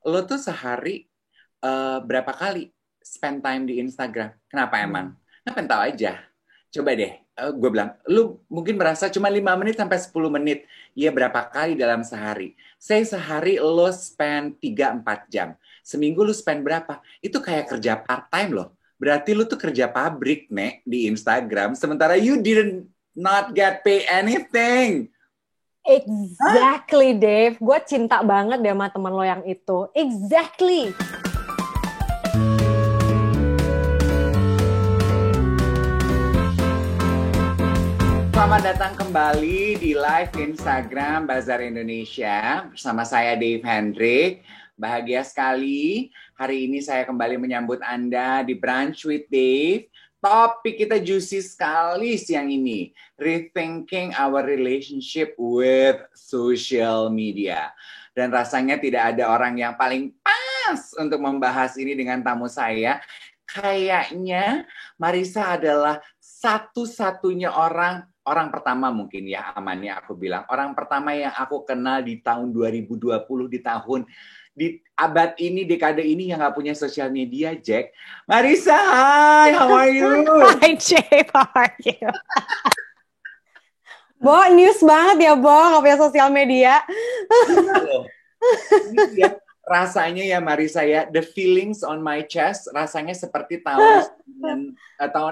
lo tuh sehari berapa kali spend time di Instagram? Kenapa emang? Nah, pengen tahu aja. Coba deh, gue bilang, lu mungkin merasa cuma 5 menit sampai 10 menit. Iya, berapa kali dalam sehari? Say sehari lo spend 3-4 jam. Seminggu lu spend berapa? Itu kayak kerja part-time loh. Berarti lu tuh kerja pabrik, Nek, di Instagram. Sementara you didn't not get pay anything. Hah? Exactly, Dave. Gue cinta banget deh sama temen lo yang itu. Exactly. Selamat datang kembali di live Instagram Bazar Indonesia bersama saya Dave Hendrik. Bahagia sekali hari ini saya kembali menyambut Anda di Brunch with Dave. Topik kita juicy sekali siang ini, rethinking our relationship with social media. Dan rasanya tidak ada orang yang paling pas untuk membahas ini dengan tamu saya. Kayaknya Marissa adalah satu-satunya orang pertama mungkin ya amannya aku bilang. Orang pertama yang aku kenal di tahun 2020 di abad ini, dekade ini yang nggak punya sosial media, Jack. Marissa, hi, how are you? Hi, Jave. How are you? Bo, news banget ya, Bo. Gak punya sosial media. Iya loh. Ini ya rasanya ya Marissa ya, the feelings on my chest rasanya seperti tahun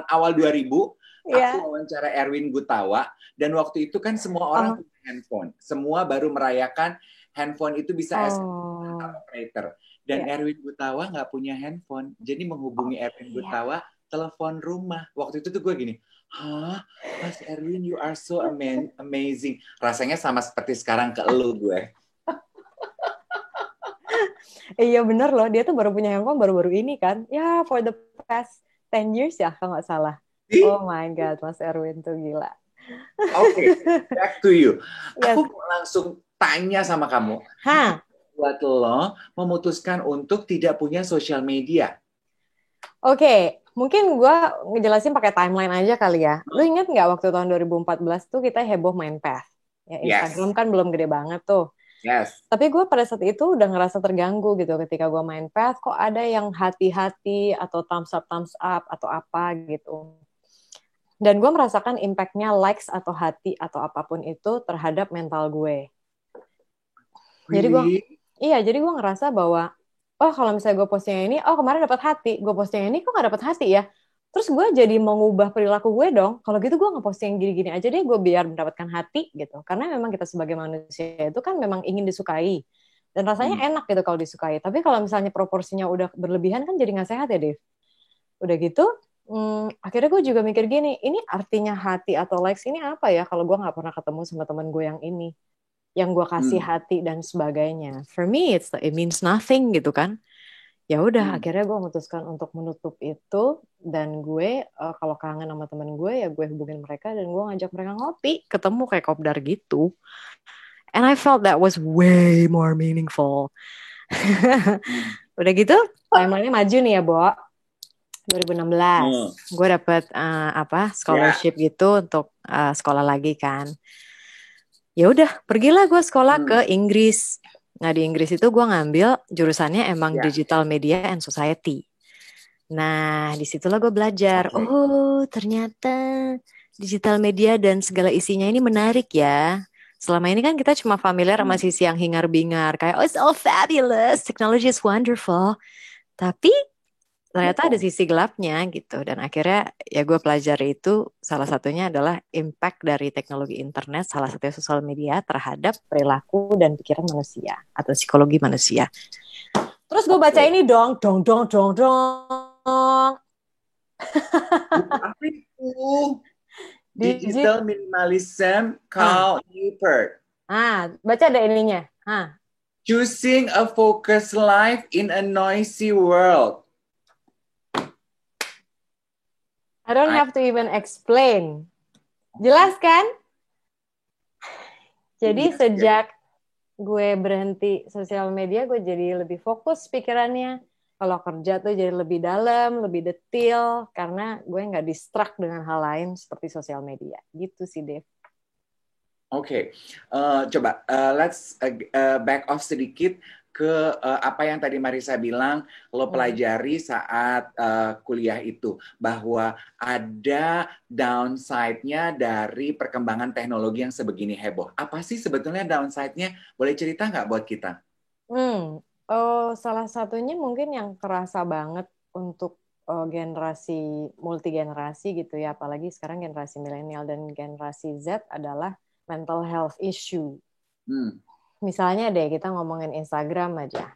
awal 2000 aku Ya. wawancara Erwin Gutawa dan waktu itu kan semua orang Oh. punya handphone. Semua baru merayakan handphone itu bisa SMS Oh. operator. Dan Ya. Erwin Gutawa nggak punya handphone. Jadi Oh, menghubungi Erwin iya. Gutawa telepon rumah. Waktu itu tuh gue gini, hah, Mas Erwin, you are so amazing. Rasanya sama seperti sekarang ke elu gue. Iya bener loh. Dia tuh baru punya handphone baru-baru ini kan. Ya, for the past 10 years ya, kalau nggak salah. Oh Sih? my God, Mas Erwin tuh gila. Oke, back to you. Aku Yes. mau langsung tanya sama kamu, Hah. buat lo memutuskan untuk tidak punya sosial media. Oke, mungkin gue ngejelasin pakai timeline aja kali ya. Lu inget nggak waktu tahun 2014 tuh kita heboh main Path? Ya Instagram Yes, kan belum gede banget tuh. yes. Tapi gue pada saat itu udah ngerasa terganggu gitu ketika gue main Path. Kok ada yang hati-hati atau thumbs up atau apa gitu. Dan gue merasakan impactnya likes atau hati atau apapun itu terhadap mental gue. Jadi gue, Really? iya, jadi gue ngerasa bahwa, oh kalau misalnya gue postingnya ini, oh kemarin dapat hati, gue postingnya ini kok nggak dapat hati ya? Terus gue jadi mengubah perilaku gue dong. Kalau gitu gue ngeposting gini-gini aja deh, gue biar mendapatkan hati gitu. Karena memang kita sebagai manusia itu kan memang ingin disukai. Dan rasanya Hmm. enak gitu kalau disukai. Tapi kalau misalnya proporsinya udah berlebihan kan jadi nggak sehat ya, Dev. Udah gitu, akhirnya gue juga mikir gini, ini artinya hati atau likes ini apa ya kalau gue nggak pernah ketemu sama teman gue yang ini, yang gue kasih Hmm. hati dan sebagainya. For me, it means nothing gitu kan. Ya udah, Hmm. akhirnya gue memutuskan untuk menutup itu dan gue kalau kangen sama teman gue ya gue hubungin mereka dan gue ngajak mereka ngopi, ketemu kayak kopdar gitu. And I felt that was way more meaningful. Hmm. Udah gitu, timeline-nya maju nih ya, Bo. 2016, Hmm. gue dapet apa Ya. scholarship gitu untuk sekolah lagi kan. Ya udah, pergilah gue sekolah ke Hmm. Inggris. Nah di Inggris itu gue ngambil jurusannya emang Ya. Digital Media and Society. Nah disitulah gue belajar. Oke. Oh ternyata digital media dan segala isinya ini menarik ya. Selama ini kan kita cuma familiar sama Hmm. sisi yang hingar-bingar. Kayak, oh it's all fabulous, technology is wonderful. Tapi ternyata ada Bohong. sisi gelapnya gitu. Dan akhirnya ya gue pelajari itu salah satunya adalah impact dari teknologi internet, salah satunya sosial media terhadap perilaku dan pikiran manusia atau psikologi manusia. Terus gue baca Oke. ini dong, dong, dong, dong, dong. Buku apa itu? Digit. Digital Minimalism, Ah, Cal Newport. baca ada ininya. Choosing a focused life in a noisy world. I don't I have to even explain. Jelas kan? Jadi Yes, yes. sejak gue berhenti sosial media, gue jadi lebih fokus pikirannya. Kalau kerja tuh jadi lebih dalam, lebih detail, karena gue nggak distract dengan hal lain seperti sosial media. Gitu sih, Dev. Oke, coba let's back off sedikit. ke apa yang tadi Marissa bilang lo pelajari saat kuliah itu, bahwa ada downside-nya dari perkembangan teknologi yang sebegini heboh. Apa sih sebetulnya downside-nya? Boleh cerita nggak buat kita? Salah satunya mungkin yang kerasa banget untuk generasi multi generasi gitu ya, apalagi sekarang generasi milenial dan generasi Z adalah mental health issue. Misalnya deh kita ngomongin Instagram aja.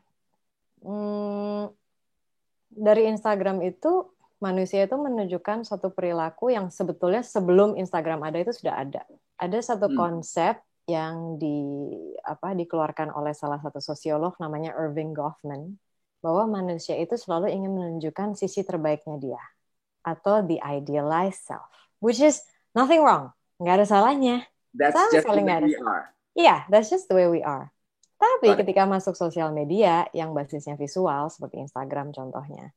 Dari Instagram itu manusia itu menunjukkan suatu perilaku yang sebetulnya sebelum Instagram ada itu sudah ada. Ada satu konsep yang dikeluarkan oleh salah satu sosiolog namanya Irving Goffman, bahwa manusia itu selalu ingin menunjukkan sisi terbaiknya dia atau the idealized self, which is nothing wrong, nggak ada salahnya. That's just the way we are. Iya, that's just the way we are. Tapi ketika masuk sosial media yang basisnya visual seperti Instagram contohnya,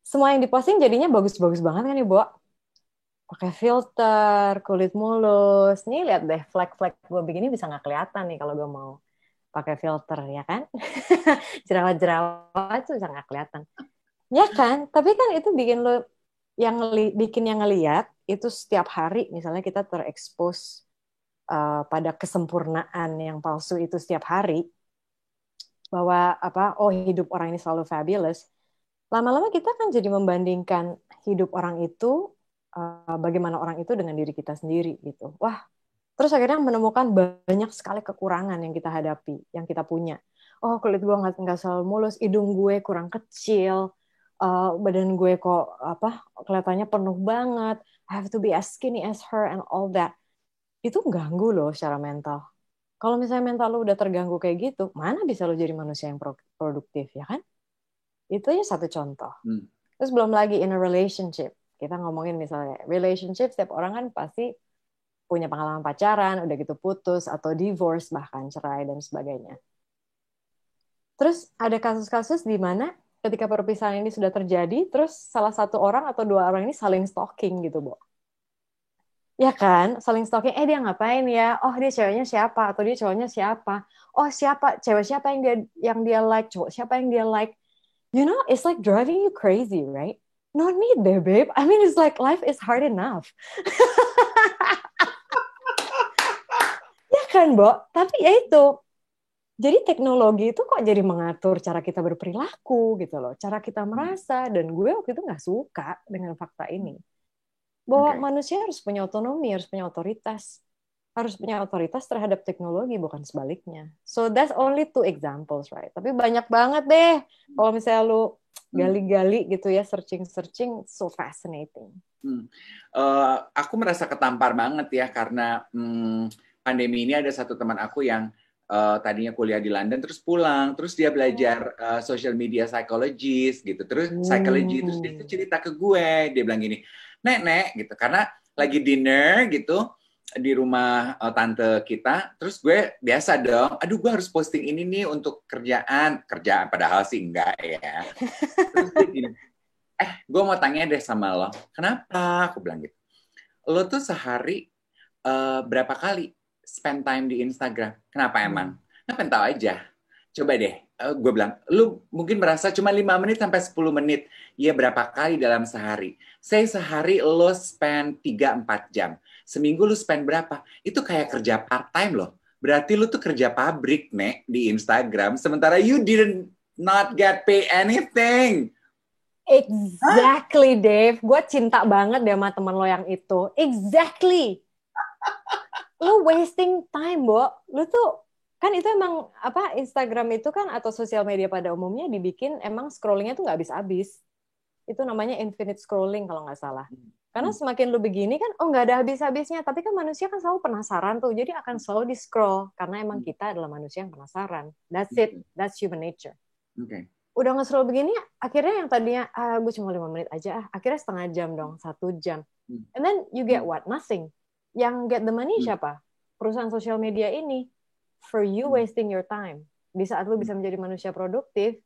semua yang diposting jadinya bagus-bagus banget kan nih, Bo? Pakai filter, kulit mulus. Nih lihat deh, flag-flag gue begini bisa nggak kelihatan nih kalau gue mau pakai filter, ya kan? Jerawat-jerawat tuh bisa nggak kelihatan. Ya kan? Tapi kan itu bikin lo bikin yang ngelihat itu setiap hari, misalnya kita terekspos pada kesempurnaan yang palsu itu setiap hari, bahwa hidup orang ini selalu fabulous. Lama-lama kita kan jadi membandingkan hidup orang itu, bagaimana orang itu dengan diri kita sendiri gitu. Wah, terus akhirnya menemukan banyak sekali kekurangan yang kita hadapi, yang kita punya. Oh, kulit gue nggak selalu mulus, hidung gue kurang kecil, badan gue kok kelihatannya penuh banget. I have to be as skinny as her and all that. Itu ganggu loh secara mental. Kalau misalnya mental lo udah terganggu kayak gitu, mana bisa lo jadi manusia yang produktif, ya kan? Itu ya satu contoh. Terus belum lagi in a relationship. Kita ngomongin misalnya relationship, setiap orang kan pasti punya pengalaman pacaran, udah gitu putus, atau divorce, bahkan cerai, dan sebagainya. Terus ada kasus-kasus di mana ketika perpisahan ini sudah terjadi, terus salah satu orang atau dua orang ini saling stalking gitu, Bo. Ya kan, saling stalking, dia ngapain ya? Oh, dia ceweknya siapa? Atau dia cowoknya siapa? Oh, siapa? Cewek siapa yang dia like? Cowok siapa yang dia like? You know, it's like driving you crazy, right? No need deh, babe. I mean, it's like life is hard enough. Ya kan, Bo? Tapi ya itu. Jadi teknologi itu kok jadi mengatur cara kita berperilaku gitu loh. Cara kita merasa. Dan gue waktu itu gak suka dengan fakta ini. Bahwa manusia harus punya otonomi, harus punya otoritas. Harus punya otoritas terhadap teknologi, bukan sebaliknya. So that's only 2 examples, right? Tapi banyak banget deh. Kalau misalnya lu gali-gali gitu ya, searching-searching, so fascinating. Aku merasa ketampar banget ya, karena pandemi ini ada satu teman aku yang tadinya kuliah di London, terus pulang, terus dia belajar social media psychologist gitu, terus psychology, terus dia cerita ke gue, dia bilang gini, Nek, gitu, karena lagi dinner gitu di rumah tante kita, terus gue biasa dong, aduh gue harus posting ini nih untuk kerjaan padahal sih enggak ya. Terus dia gini, gue mau tanya deh sama lo, kenapa? Aku bilang gitu, lo tuh sehari berapa kali spend time di Instagram? Kenapa emang? Nah, pengen tahu aja. Coba deh, gue bilang, lu mungkin merasa cuma 5 menit sampai 10 menit. Iya, berapa kali dalam sehari? Sehari lo spend 3-4 jam. Seminggu lu spend berapa? Itu kayak kerja part-time loh. Berarti lu tuh kerja pabrik, Nek, di Instagram. Sementara you didn't not get pay anything. Exactly, Dave. Gue cinta banget deh sama temen lo yang itu. Exactly. Lu wasting time, Bo. Lu tuh kan itu emang Instagram itu kan atau sosial media pada umumnya dibikin emang scrollingnya tuh nggak habis-habis. Itu namanya infinite scrolling kalau nggak salah. Karena semakin lu begini kan, nggak ada habis-habisnya. Tapi kan manusia kan selalu penasaran tuh, jadi akan selalu di scroll karena emang kita adalah manusia yang penasaran. That's it, that's human nature. Udah nge-scroll begini, akhirnya yang tadinya gue cuma 5 menit aja, akhirnya setengah jam dong, 1 jam. And then you get what? Nothing. Yang get the money siapa? Perusahaan sosial media ini. For you wasting your time. Di saat lu bisa menjadi manusia produktif,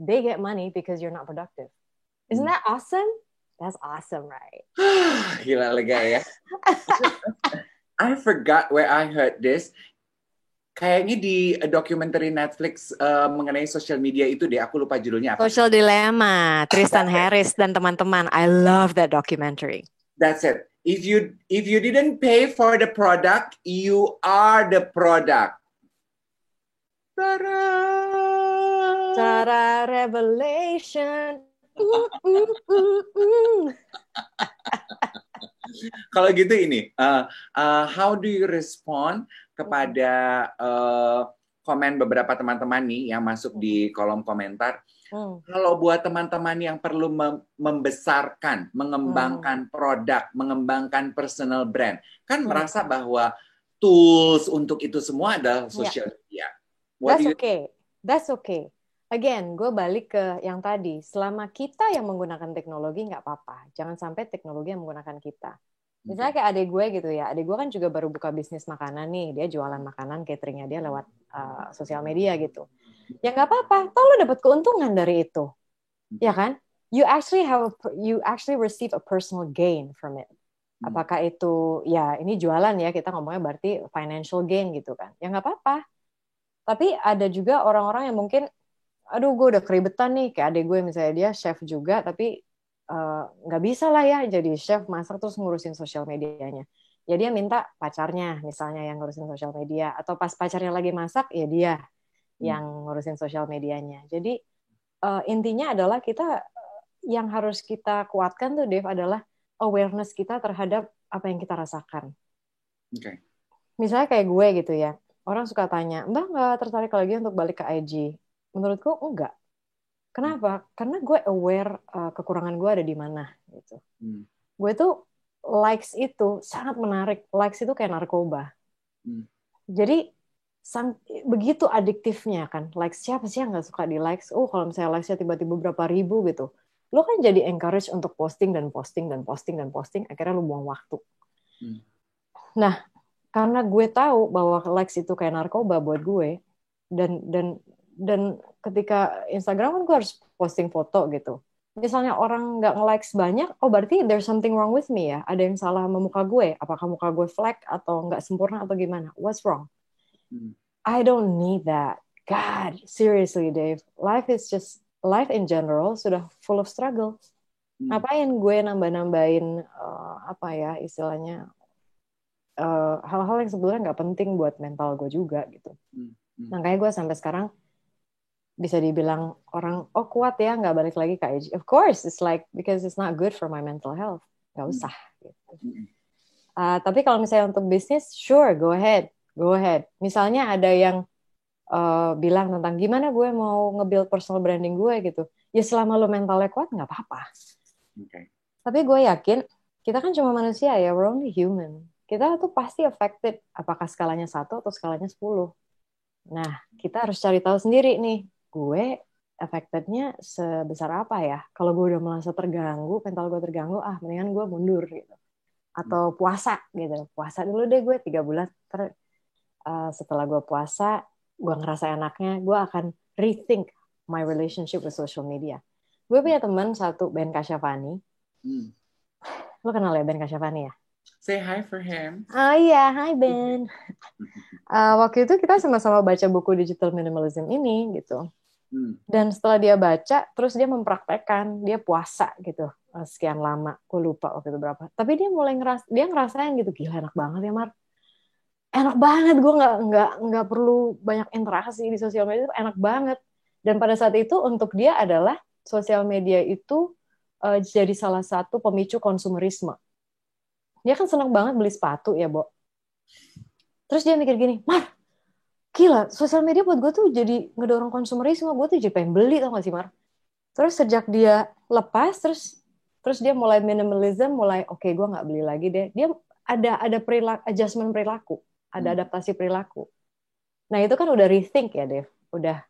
they get money because you're not productive. Isn't that awesome? That's awesome, right? Gila lega ya. I forgot where I heard this. Kayaknya di dokumenter Netflix mengenai sosial media itu deh, aku lupa judulnya apa. Social Dilemma, Tristan Harris dan teman-teman. I love that documentary. That's it. If you didn't pay for the product, you are the product. Cara revelation. Kalau gitu ini, how do you respond kepada komen beberapa teman-teman nih yang masuk di kolom komentar? Kalau buat teman-teman yang perlu membesarkan, mengembangkan produk, mengembangkan personal brand, kan merasa bahwa tools untuk itu semua adalah social media. That's okay. Again, gue balik ke yang tadi. Selama kita yang menggunakan teknologi nggak apa-apa. Jangan sampai teknologi yang menggunakan kita. Misalnya kayak adik gue gitu ya. Adik gue kan juga baru buka bisnis makanan nih. Dia jualan makanan, cateringnya dia lewat sosial media gitu. Ya nggak apa-apa. Toh lo dapat keuntungan dari itu, ya kan? You actually receive a personal gain from it. Apakah itu ya ini jualan ya, kita ngomongnya berarti financial gain gitu kan? Ya nggak apa-apa. Tapi ada juga orang-orang yang mungkin, aduh gue udah keribetan nih, kayak adik gue misalnya dia chef juga, tapi nggak bisa lah ya jadi chef masak terus ngurusin sosial medianya. Ya dia minta pacarnya misalnya yang ngurusin sosial media, atau pas pacarnya lagi masak ya dia yang ngurusin sosial medianya. Jadi intinya adalah kita yang harus kita kuatkan tuh Dave adalah awareness kita terhadap apa yang kita rasakan. Okay. Misalnya kayak gue gitu ya, orang suka tanya, Mbak nggak tertarik lagi untuk balik ke IG? Menurutku enggak. Kenapa? Karena gue aware kekurangan gue ada di mana gitu. Gue tuh likes itu sangat menarik. Likes itu kayak narkoba. Jadi begitu adiktifnya kan. Likes, siapa sih yang nggak suka di likes? Oh kalau misalnya likesnya tiba-tiba berapa ribu gitu, lo kan jadi encourage untuk posting dan posting dan posting dan posting. Akhirnya lo buang waktu. Nah, karena gue tahu bahwa likes itu kayak narkoba buat gue, dan ketika Instagram kan gue harus posting foto gitu. Misalnya orang nggak nge-likes banyak, oh berarti there's something wrong with me ya. Ada yang salah sama muka gue. Apakah muka gue flat atau nggak sempurna atau gimana? What's wrong? I don't need that. God, seriously Dave. Life in general sudah full of struggle. Ngapain gue nambah-nambahin apa ya istilahnya hal-hal yang sebenarnya nggak penting buat mental gue juga gitu. Makanya gue sampai sekarang bisa dibilang orang, oh kuat ya nggak balik lagi ke IG. Of course, it's like because it's not good for my mental health. Nggak usah. Gitu. Tapi kalau misalnya untuk bisnis, sure, go ahead. Misalnya ada yang bilang tentang gimana gue mau nge-build personal branding gue gitu. Ya selama lo mentalnya kuat nggak apa-apa. Okay. Tapi gue yakin kita kan cuma manusia ya, we're only human. Kita tuh pasti affected. Apakah skalanya 1 atau skalanya 10. Nah, kita harus cari tahu sendiri nih. Gue affected-nya sebesar apa ya? Kalau gue udah merasa terganggu, mental gue terganggu, mendingan gue mundur gitu. Atau puasa gitu. Puasa dulu deh gue 3 bulan. Setelah gue puasa, gue ngerasa enaknya, gue akan rethink my relationship with social media. Gue punya teman satu, Ben Kasyafani. Lo kenal ya Ben Kasyafani ya? Say hi for him. Oh iya, hi Ben. Waktu itu kita sama-sama baca buku Digital Minimalism ini gitu. Dan setelah dia baca, terus dia mempraktekkan, dia puasa gitu sekian lama, gue lupa waktu itu berapa. Tapi dia mulai ngerasain gitu, gila enak banget ya Mar. Enak banget, gue nggak perlu banyak interaksi di sosial media, itu enak banget. Dan pada saat itu untuk dia adalah sosial media itu jadi salah satu pemicu konsumerisme. Dia kan senang banget beli sepatu ya, Bo. Terus dia mikir gini, Mar, gila, sosial media buat gue tuh jadi ngedorong konsumerisme, gue tuh jadi pengen beli, tau gak sih, Mar? Terus sejak dia lepas, terus dia mulai minimalism, mulai oke, gue nggak beli lagi deh. Dia ada adjustment perilaku, ada adaptasi perilaku. Nah itu kan udah rethink ya, Dev. Udah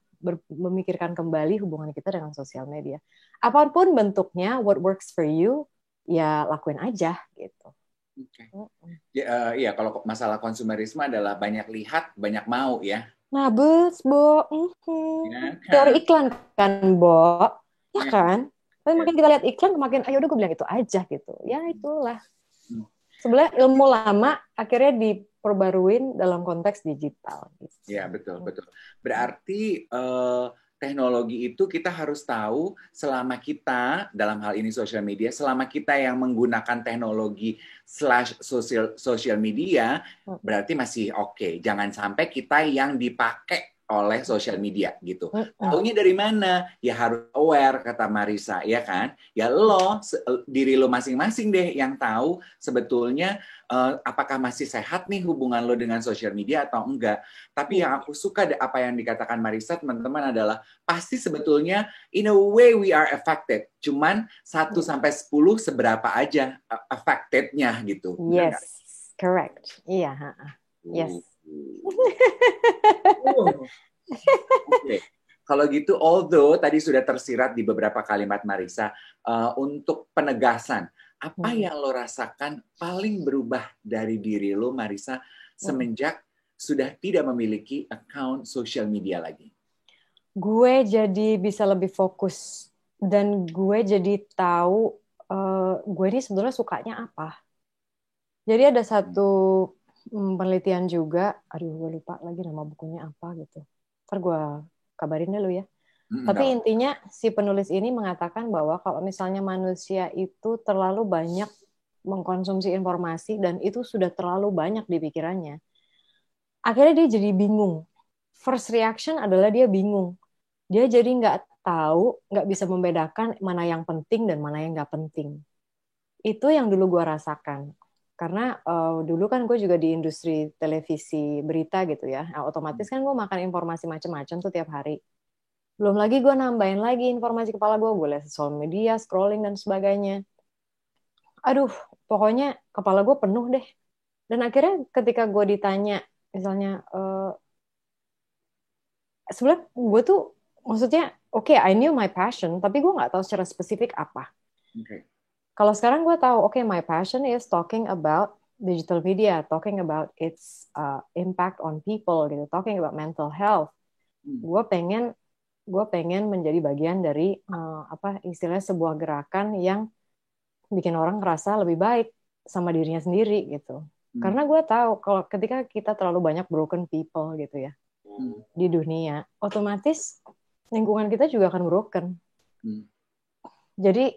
memikirkan kembali hubungan kita dengan sosial media. Apapun bentuknya, what works for you, ya lakuin aja gitu. Okay. Ya, kalau masalah konsumerisme adalah banyak lihat, banyak mau ya. Nah, Bo. Ya, kan? Teori iklan kan, Bo. Ya kan? Tapi makin kita lihat iklan, makin, ayo udah gue bilang itu aja gitu. Ya itulah. Sebenarnya ilmu lama akhirnya diperbaruin dalam konteks digital. Ya, betul, betul. Berarti teknologi itu kita harus tahu selama kita, dalam hal ini social media, selama kita yang menggunakan teknologi / social media, berarti masih oke. Jangan sampai kita yang dipakai oleh social media gitu. Taunya dari mana? Ya harus aware, kata Marisa, ya kan? Ya diri lo masing-masing deh yang tahu sebetulnya apakah masih sehat nih hubungan lo dengan social media atau enggak. Tapi yang aku suka apa yang dikatakan Marisa, teman-teman, adalah pasti sebetulnya in a way we are affected. Cuman 1 sampai 10 seberapa aja affected-nya gitu. Yes, correct. Iya, yes. Okay. Kalau gitu, although tadi sudah tersirat di beberapa kalimat Marisa, untuk penegasan, apa yang lo rasakan paling berubah dari diri lo, Marisa, semenjak sudah tidak memiliki account social media lagi? Gue jadi bisa lebih fokus dan gue jadi tahu gue ini sebenarnya sukanya apa. Jadi ada satu penelitian juga, aduh gue lupa lagi nama bukunya apa gitu. Ntar gue kabarin deh lu ya. Tapi intinya si penulis ini mengatakan bahwa kalau misalnya manusia itu terlalu banyak mengkonsumsi informasi dan itu sudah terlalu banyak di pikirannya, akhirnya dia jadi bingung. First reaction adalah dia bingung. Dia jadi nggak tahu, nggak bisa membedakan mana yang penting dan mana yang nggak penting. Itu yang dulu gue rasakan. Karena dulu kan gue juga di industri televisi berita gitu ya. Nah, otomatis kan gue makan informasi macam-macam tuh tiap hari. Belum lagi gue nambahin lagi informasi kepala gue lihat sosial media, scrolling, dan sebagainya. Aduh, pokoknya kepala gue penuh deh. Dan akhirnya ketika gue ditanya, misalnya, sebenarnya gue tuh, maksudnya, oke, I knew my passion, tapi gue nggak tahu secara spesifik apa. Okay. Kalau sekarang gue tahu, oke, my passion is talking about digital media, talking about its impact on people, gitu, talking about mental health. Gue pengen menjadi bagian dari istilahnya sebuah gerakan yang bikin orang ngerasa lebih baik sama dirinya sendiri gitu. Karena gue tahu kalau ketika kita terlalu banyak broken people gitu ya di dunia, otomatis lingkungan kita juga akan broken. Jadi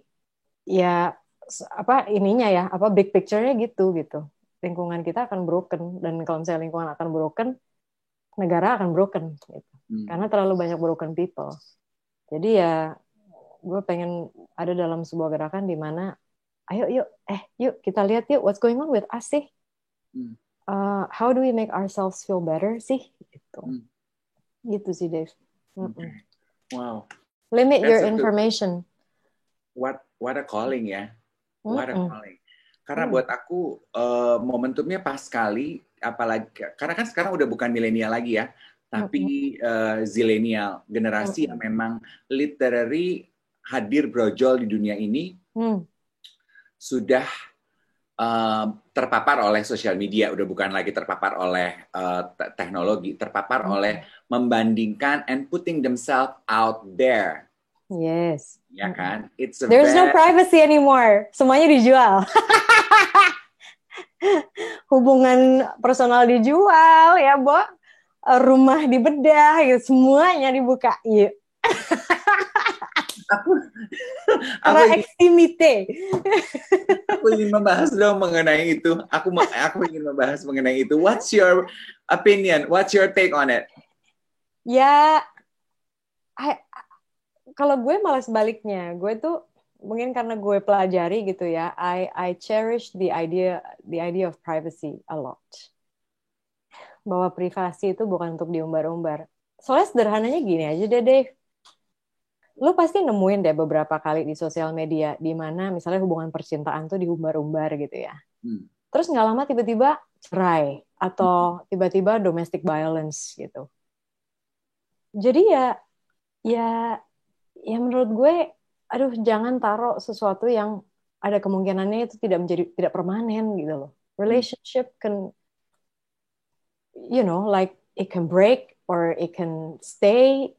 ya big picture-nya gitu. Lingkungan kita akan broken, dan kalau misalnya lingkungan akan broken, negara akan broken gitu. Karena terlalu banyak broken people. Jadi ya gue pengen ada dalam sebuah gerakan di mana yuk kita lihat yuk what's going on with us sih. How do we make ourselves feel better sih gitu. Gitu sih Dave. Okay. Wow. Limit your information. What a calling ya. What a calling. Karena buat aku momentumnya pas sekali, apalagi karena kan sekarang udah bukan milenial lagi ya, tapi zilenial, generasi yang memang literally hadir brojol di dunia ini, sudah terpapar oleh sosial media, udah bukan lagi terpapar oleh teknologi, terpapar oleh membandingkan and putting themselves out there. Yes. Ya kan? There's no privacy anymore. Semuanya dijual. Hubungan personal dijual, ya, Bo. Rumah dibedah, gitu. Semuanya dibuka. Iya. Aku ingin membahas dong mengenai itu. Aku ingin membahas mengenai itu. What's your opinion? What's your take on it? Ya, kalau gue malah sebaliknya. Gue tuh mungkin karena gue pelajari gitu ya. I cherish the idea of privacy a lot. Bahwa privasi itu bukan untuk diumbar-umbar. Soalnya sederhananya gini aja deh, Dave. Lu pasti nemuin deh beberapa kali di sosial media di mana misalnya hubungan percintaan tuh diumbar-umbar gitu ya. Terus nggak lama tiba-tiba cerai atau tiba-tiba domestic violence gitu. Jadi ya menurut gue, aduh jangan taruh sesuatu yang ada kemungkinannya itu tidak permanen gitu loh. Relationship can, like it can break or it can stay.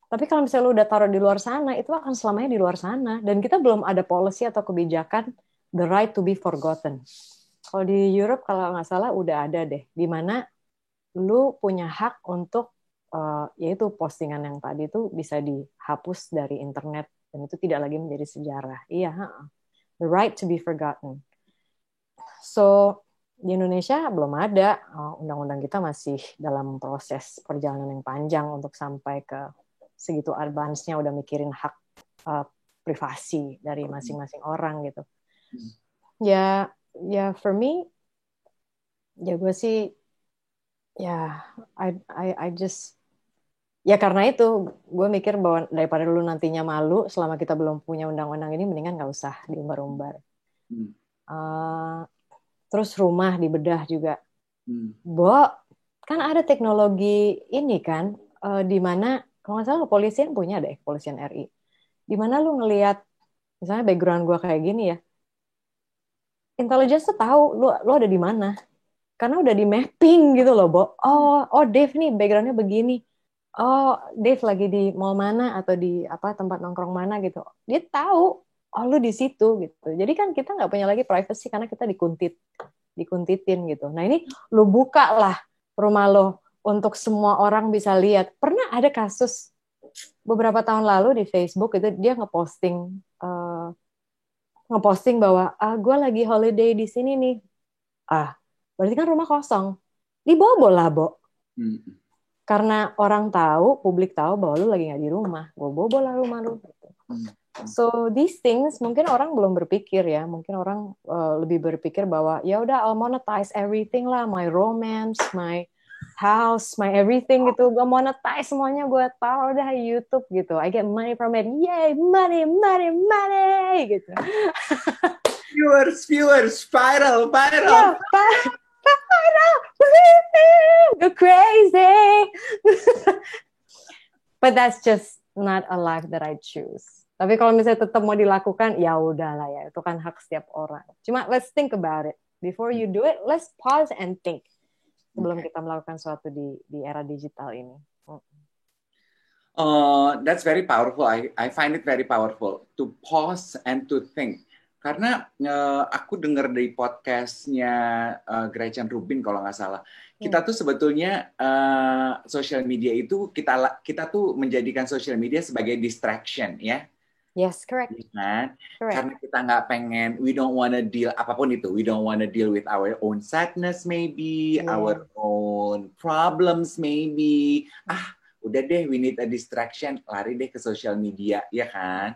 Tapi kalau misalnya lu udah taruh di luar sana, itu akan selamanya di luar sana. Dan kita belum ada policy atau kebijakan the right to be forgotten. Kalau di Europe kalau nggak salah udah ada deh, di mana lu punya hak untuk yaitu postingan yang tadi itu bisa dihapus dari internet dan itu tidak lagi menjadi sejarah. Iya, the right to be forgotten. So di Indonesia belum ada, undang-undang kita masih dalam proses perjalanan yang panjang untuk sampai ke segitu advance-nya udah mikirin hak privasi dari masing-masing orang gitu. Ya, ya for me, ya gue sih, ya I just, ya karena itu gue mikir bahwa daripada lu nantinya malu selama kita belum punya undang-undang ini, mendingan nggak usah diumbar-umbar. Terus rumah dibedah juga. Bo, kan ada teknologi ini kan, di mana kalau nggak salah kepolisian punya deh, kepolisian RI. Di mana lu ngelihat, misalnya background gue kayak gini ya, intelligence tuh tahu lu ada di mana. Karena udah di mapping gitu loh, Bo. Oh Dave nih backgroundnya begini. Oh, Dave lagi di mall mana atau di apa tempat nongkrong mana gitu. Dia tahu, oh lu di situ gitu. Jadi kan kita nggak punya lagi privacy karena kita dikuntitin gitu. Nah ini lu buka lah rumah lo untuk semua orang bisa lihat. Pernah ada kasus beberapa tahun lalu di Facebook itu dia ngeposting bahwa gue lagi holiday di sini nih. Berarti kan rumah kosong. Dibobol lah, Bo. Karena orang tahu, publik tahu bahwa lu lagi nggak di rumah. Gue bobol lah rumah lu. So these things mungkin orang belum berpikir ya. Mungkin orang lebih berpikir bahwa ya udah I'll monetize everything lah, my romance, my house, my everything gitu. Gue monetize semuanya, gue taruh dah YouTube gitu. I get money from it. Yay, money, money, money gitu. Viewers, viral. Yeah, viral. Go crazy. But that's just not a life that I choose. Tapi kalau misalnya tetap mau dilakukan, ya udahlah ya, itu kan hak setiap orang. Cuma let's think about it. Before you do it, let's pause and think. Sebelum kita melakukan sesuatu di era digital ini. That's very powerful. I find it very powerful to pause and to think. Karena aku dengar dari podcastnya Gretchen Rubin kalau nggak salah, kita tuh sebetulnya social media itu kita tuh menjadikan social media sebagai distraction, ya. Yes, correct. Kan? Correct. Karena kita nggak pengen, we don't wanna deal apapun itu, we don't wanna deal with our own sadness maybe, our own problems maybe. Udah deh, we need a distraction, lari deh ke social media, ya kan?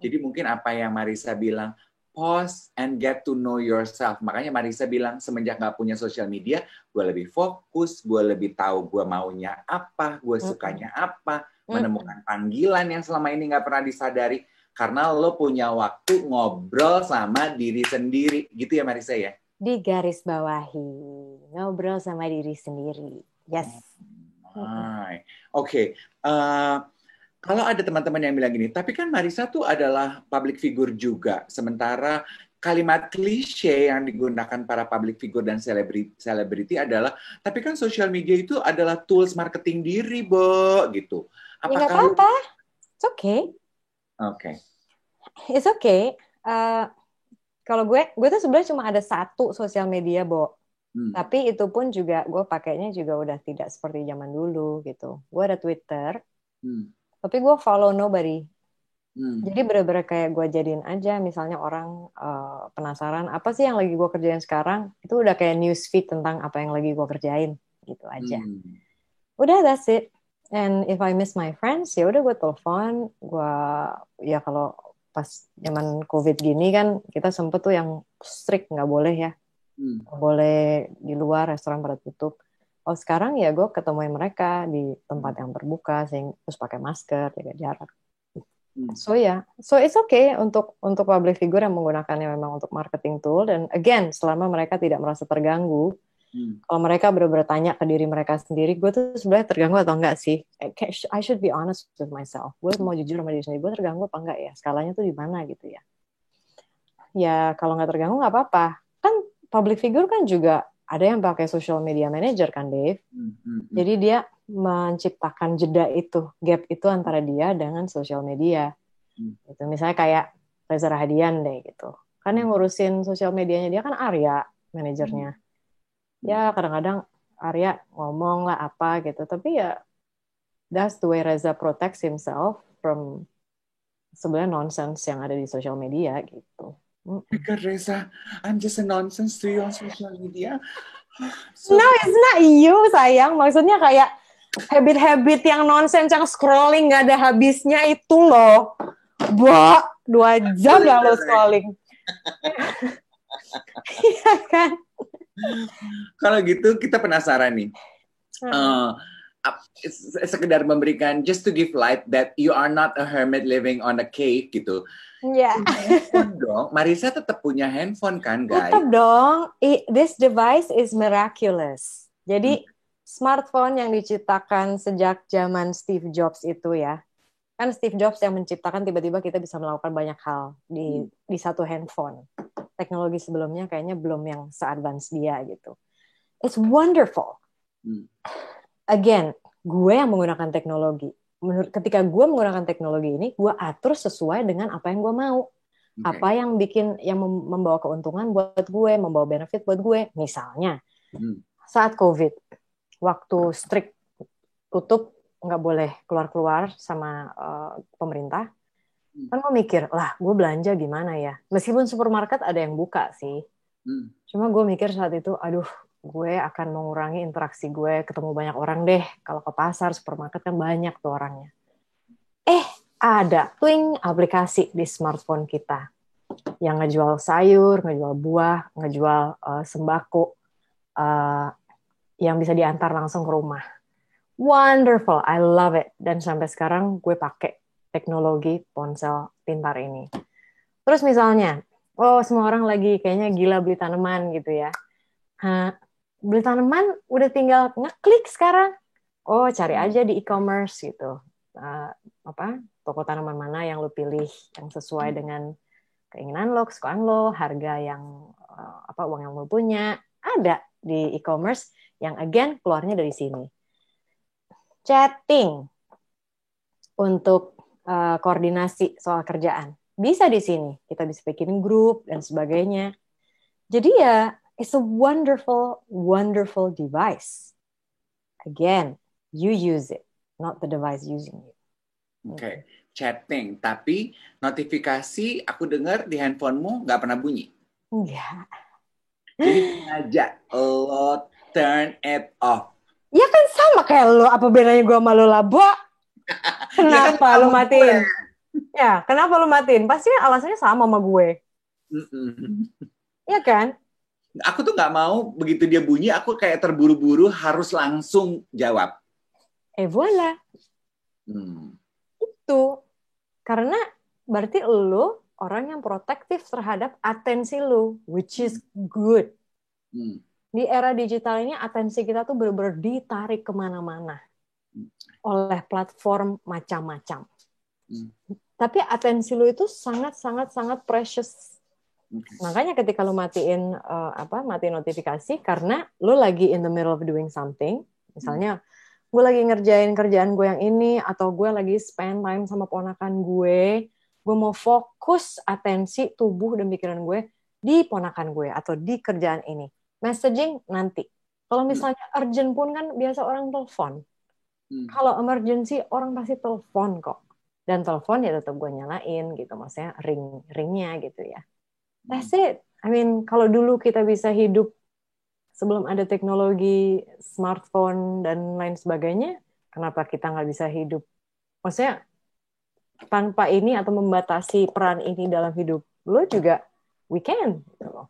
Jadi mungkin apa yang Marissa bilang, pause and get to know yourself. Makanya Marissa bilang, semenjak nggak punya social media, gue lebih fokus, gue lebih tahu gue maunya apa, gue sukanya apa, menemukan panggilan yang selama ini nggak pernah disadari, karena lo punya waktu ngobrol sama diri sendiri. Gitu ya Marissa ya? Di garis bawahi, ngobrol sama diri sendiri. Yes. Oke. Kalau ada teman-teman yang bilang gini, tapi kan Marissa tuh adalah public figure juga. Sementara kalimat klise yang digunakan para public figure dan selebriti adalah, tapi kan social media itu adalah tools marketing diri, Bo, gitu. Ya nggak apa-apa. It's okay. Oke. It's okay. Kalau gue tuh sebenarnya cuma ada satu sosial media, Bo. Tapi itu pun juga gue pakainya juga udah tidak seperti zaman dulu gitu. Gue ada Twitter. Tapi gue follow nobody. Jadi bener-bener kayak gue jadiin aja, misalnya orang penasaran apa sih yang lagi gue kerjain sekarang, itu udah kayak news feed tentang apa yang lagi gue kerjain, gitu aja. Udah, that's it. And if I miss my friends, ya udah gue telepon, ya kalau pas zaman COVID gini kan kita sempet tuh yang strict, nggak boleh ya, nggak boleh di luar, restoran pada tutup. Oh sekarang ya gue ketemuin mereka di tempat yang terbuka, terus pakai masker, jaga jarak. So it's okay untuk public figure yang menggunakannya memang untuk marketing tool, dan again selama mereka tidak merasa terganggu. Kalau mereka benar-benar tanya ke diri mereka sendiri, gue tuh sebenarnya terganggu atau enggak sih? I should be honest with myself. Gue mau jujur sama diri sendiri, gue terganggu apa enggak ya? Skalanya tuh di mana gitu ya? Ya kalau nggak terganggu nggak apa-apa. Kan public figure kan juga ada yang pakai social media manager kan, Dave. Jadi dia menciptakan jeda itu, gap itu antara dia dengan social media. Gitu. Misalnya kayak Reza Rahadian deh gitu. Kan yang ngurusin social medianya dia kan Arya, manajernya. Ya kadang-kadang Arya ngomong lah apa gitu, tapi ya that's the way Reza protects himself from sebenarnya nonsense yang ada di social media gitu. Oh my God, Reza, I'm just a nonsense to you on social media. No, So, it's not you, sayang. Maksudnya kayak habit-habit yang nonsense, yang scrolling gak ada habisnya itu loh. Wah, 2 jam lah lo scrolling. Iya kan? kalau gitu kita penasaran nih. Sekedar memberikan just to give light that you are not a hermit living on a cave gitu. Iya. Handphone dong. Marisa tetap punya handphone kan, guys? Tetap dong. This device is miraculous. Jadi smartphone yang diciptakan sejak zaman Steve Jobs itu ya. Kan Steve Jobs yang menciptakan, tiba-tiba kita bisa melakukan banyak hal di satu handphone. Teknologi sebelumnya kayaknya belum yang se-advance dia gitu. It's wonderful. Again, gue yang menggunakan teknologi. Ketika gue menggunakan teknologi ini, gue atur sesuai dengan apa yang gue mau. Okay. Apa yang membawa keuntungan buat gue, membawa benefit buat gue. Misalnya, saat COVID, waktu strict tutup, nggak boleh keluar-keluar sama pemerintah, kan gue mikir, lah gue belanja gimana ya? Meskipun supermarket ada yang buka sih. Cuma gue mikir saat itu, aduh, gue akan mengurangi interaksi gue, ketemu banyak orang deh. Kalau ke pasar, supermarket kan banyak tuh orangnya. Ada aplikasi di smartphone kita yang ngejual sayur, ngejual buah, ngejual sembako yang bisa diantar langsung ke rumah. Wonderful, I love it. Dan sampai sekarang gue pakai teknologi ponsel pintar ini. Terus misalnya, semua orang lagi kayaknya gila beli tanaman gitu ya. Beli tanaman udah tinggal ngeklik sekarang. Cari aja di e-commerce gitu. Toko tanaman mana yang lo pilih, yang sesuai dengan keinginan lo, kesukaan lo, harga yang uang yang lo punya. Ada di e-commerce yang again keluarnya dari sini. Chatting untuk koordinasi soal kerjaan bisa di sini, kita bisa bikin grup dan sebagainya. Jadi ya, it's a wonderful device. Again, you use it, not the device using you. Okay. Chatting, tapi notifikasi aku dengar di handphonemu nggak pernah bunyi. Enggak. Jadi sengaja lo turn it off. Ya kan sama kayak lo, apa bedanya gue sama lo lah, Bo? Kenapa lo matiin? Ya, kenapa lo matiin? Pasti alasannya sama gue. Iya kan? Aku tuh nggak mau begitu dia bunyi, aku kayak terburu-buru harus langsung jawab. Voilà. Itu. Karena berarti lo orang yang protektif terhadap atensi lo, which is good. Di era digital ini atensi kita tuh benar-benar ditarik kemana-mana oleh platform macam-macam. Tapi atensi lu itu sangat precious. Makanya ketika lu matiin notifikasi karena lu lagi in the middle of doing something, misalnya gue lagi ngerjain kerjaan gue yang ini, atau gue lagi spend time sama ponakan gue mau fokus atensi tubuh dan pikiran gue di ponakan gue atau di kerjaan ini. Messaging nanti. Kalau misalnya urgent pun kan biasa orang telepon. Kalau emergency orang pasti telepon kok. Dan telepon ya tetap gue nyalain gitu. Maksudnya ringnya gitu ya. That's it. I mean, kalau dulu kita bisa hidup sebelum ada teknologi smartphone dan lain sebagainya, kenapa kita nggak bisa hidup? Maksudnya tanpa ini atau membatasi peran ini dalam hidup lo juga, we can. Gitu loh.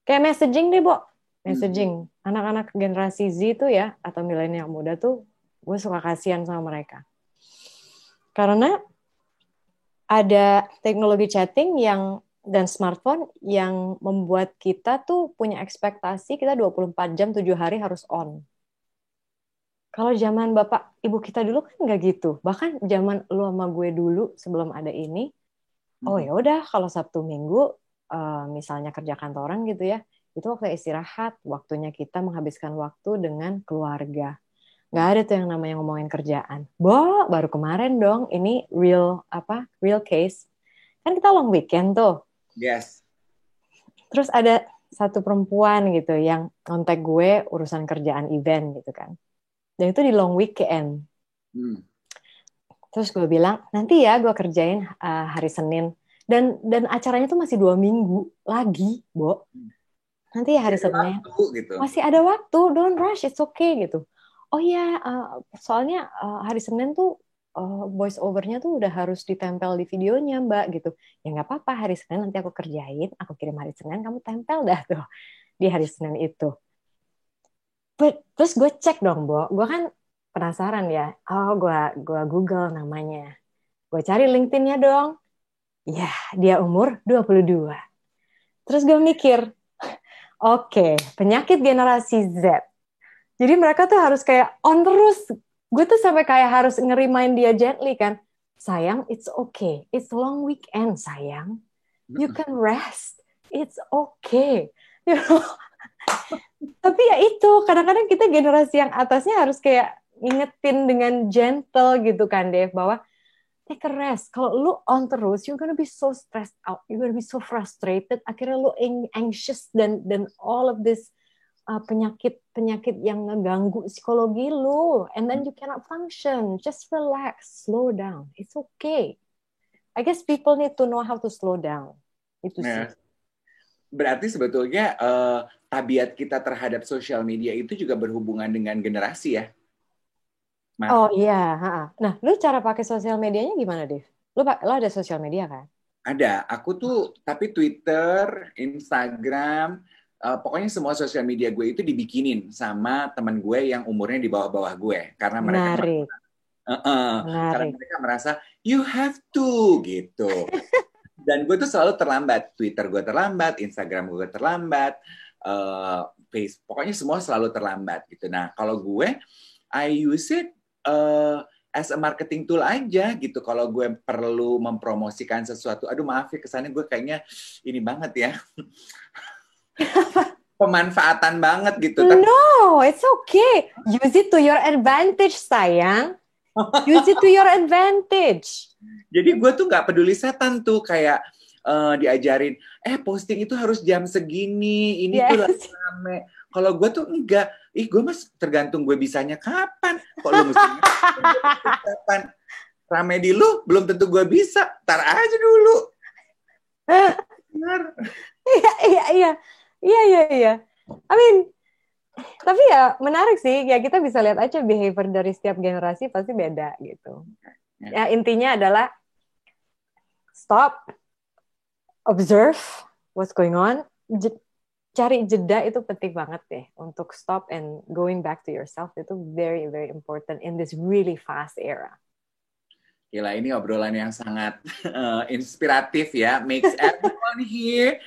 Kayak messaging deh, Bo. Messaging. Anak-anak generasi Z tuh ya, atau milenial muda tuh, gue suka kasihan sama mereka. Karena ada teknologi chatting dan smartphone yang membuat kita tuh punya ekspektasi kita 24 jam 7 hari harus on. Kalau zaman bapak ibu kita dulu kan nggak gitu. Bahkan zaman lu sama gue dulu sebelum ada ini, ya udah kalau Sabtu Minggu misalnya kerja kantoran gitu ya, itu waktu istirahat, waktunya kita menghabiskan waktu dengan keluarga. Nggak ada tuh yang namanya ngomongin kerjaan. Baru kemarin dong, ini real case. Kan kita long weekend tuh. Yes. Terus ada satu perempuan gitu yang kontak gue urusan kerjaan event gitu kan. Dan itu di long weekend. Terus gue bilang, nanti ya gue kerjain hari Senin. Dan acaranya tuh masih 2 minggu lagi, Bo. Nanti ya hari Senin. Gitu. Masih ada waktu, don't rush, it's okay gitu. Oh iya, soalnya hari Senin tuh voice over-nya tuh udah harus ditempel di videonya, Mbak gitu. Ya nggak apa-apa, hari Senin nanti aku kerjain, aku kirim hari Senin, kamu tempel dah tuh di hari Senin itu. Terus gue cek dong, Bo. Gue kan penasaran ya. Oh, gue Google namanya. Gue cari LinkedIn-nya dong. Ya, dia umur 22. Terus gue mikir, oke, penyakit generasi Z. Jadi mereka tuh harus kayak on terus. Gue tuh sampai kayak harus ngerimain dia gently kan. Sayang, it's okay. It's long weekend, sayang. You can rest. It's okay. You know? Tapi ya itu, kadang-kadang kita generasi yang atasnya harus kayak ngingetin dengan gentle gitu kan, Dev, bahwa take a rest. Kalau lu on terus, you're gonna be so stressed out, you're gonna be so frustrated, akhirnya lu anxious dan all of this penyakit yang ngeganggu psikologi lu, and then you cannot function. Just relax, slow down, it's okay. I guess people need to know how to slow down. Itu sih. Berarti sebetulnya tabiat kita terhadap sosial media itu juga berhubungan dengan generasi ya? Oh iya. Nah, lu cara pakai sosial medianya gimana, Dev? Lu ada sosial media kan? Ada. Aku tuh, tapi Twitter, Instagram, pokoknya semua sosial media gue itu dibikinin sama teman gue yang umurnya di bawah-bawah gue. Karena mereka merasa, you have to, gitu. Dan gue tuh selalu terlambat. Twitter gue terlambat, Instagram gue terlambat, Facebook, pokoknya semua selalu terlambat gitu. Nah, kalau gue, I use it as a marketing tool aja gitu. Kalau gue perlu mempromosikan sesuatu, aduh maaf ya kesannya gue kayaknya ini banget ya. Pemanfaatan banget gitu. No, it's okay. Use it to your advantage, sayang. Use it to your advantage. Jadi gue tuh nggak peduli setan tuh kayak diajarin, posting itu harus jam segini, ini tuh lagi rame. Kalau gue tuh enggak, gue mas tergantung gue bisanya kapan. Kok lu mesti kapan? Rame di lu, belum tentu gue bisa. Tar aja dulu. Benar. Iya. I mean, tapi ya menarik sih. Ya kita bisa lihat aja behavior dari setiap generasi pasti beda gitu. Ya intinya adalah stop, observe what's going on. Cari jeda itu penting banget deh untuk stop and going back to yourself. Itu very very important in this really fast era. Gila, ini obrolan yang sangat inspiratif ya. Makes everyone here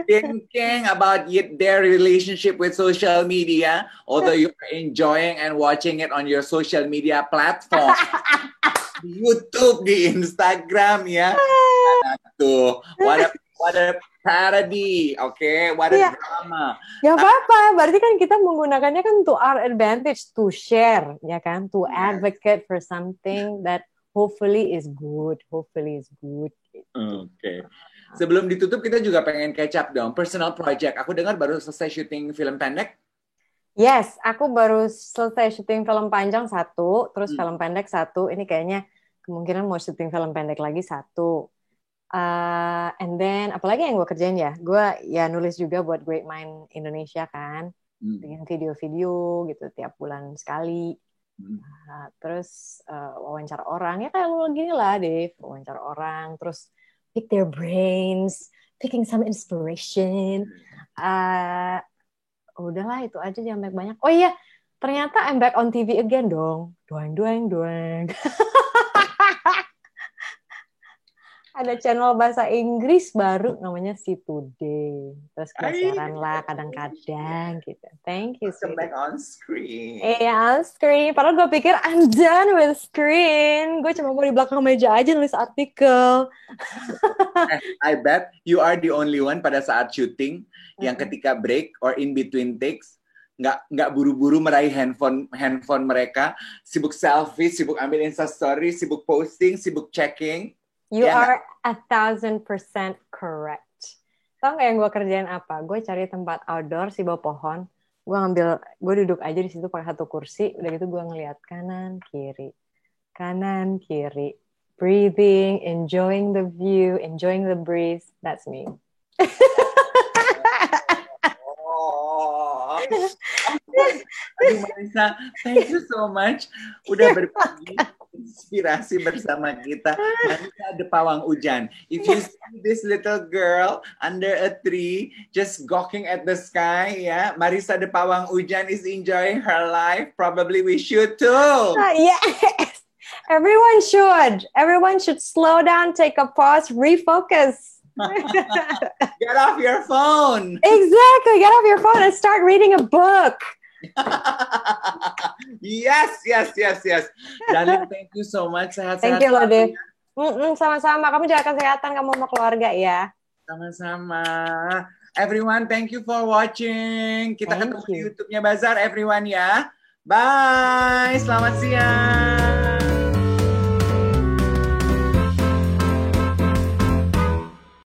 thinking about their relationship with social media, although you're enjoying and watching it on your social media platform. Di YouTube, di Instagram ya. Tuh, what a parody, okay? What a drama. Gak apa-apa, berarti kan kita menggunakannya kan to our advantage, to share, ya kan? To advocate for something that hopefully is good. Oke. Sebelum ditutup, kita juga pengen catch up dong. Personal project. Aku dengar baru selesai syuting film pendek. Yes, aku baru selesai syuting film panjang 1, terus film pendek 1. Ini kayaknya kemungkinan mau syuting film pendek lagi 1. And then, apalagi yang gue kerjain ya? Gue ya nulis juga buat Great Mind Indonesia kan. Bikin video-video gitu tiap bulan sekali. Terus wawancara orang. Ya kayak lu gini lah, Dave. Wawancara orang, terus pick their brains, picking some inspiration. Udahlah itu aja, jangan banyak-banyak. Oh iya, ternyata I'm back on TV again dong. Doang. Ada channel bahasa Inggris baru namanya Si Today. Terus siaran lah kadang-kadang gitu. Thank you. Come back on screen. On screen. Padahal gue pikir I'm done with screen. Gue cuma mau di belakang meja aja nulis artikel. I bet you are the only one pada saat syuting yang ketika break or in between takes nggak buru-buru meraih handphone mereka, sibuk selfie, sibuk ambil Instastory, sibuk posting, sibuk checking. You are 1,000% correct. Tau gak yang gue kerjain apa? Gue cari tempat outdoor sih bawah pohon. Gue duduk aja di situ pakai satu kursi. Udah gitu gue ngeliat kanan, kiri. Breathing, enjoying the view, enjoying the breeze. That's me. Oh. Aduh Marissa, thank you so much udah berbagi inspirasi bersama kita. Marissa the Pawang Hujan. If you see this little girl under a tree just gawking at the sky, ya, Marissa the Pawang Hujan is enjoying her life. Probably we should too. Yes, Everyone should slow down, take a pause, refocus. Get off your phone. Exactly. Get off your phone and start reading a book. Yes. Darling, thank you so much. Sehat-sehat. Thank you loh, Dev. Sama-sama. Kamu jaga kesehatan, kamu sama keluarga ya. Sama-sama. Everyone, thank you for watching. Kita ketemu di YouTube-nya Bazar, everyone ya. Bye. Selamat siang.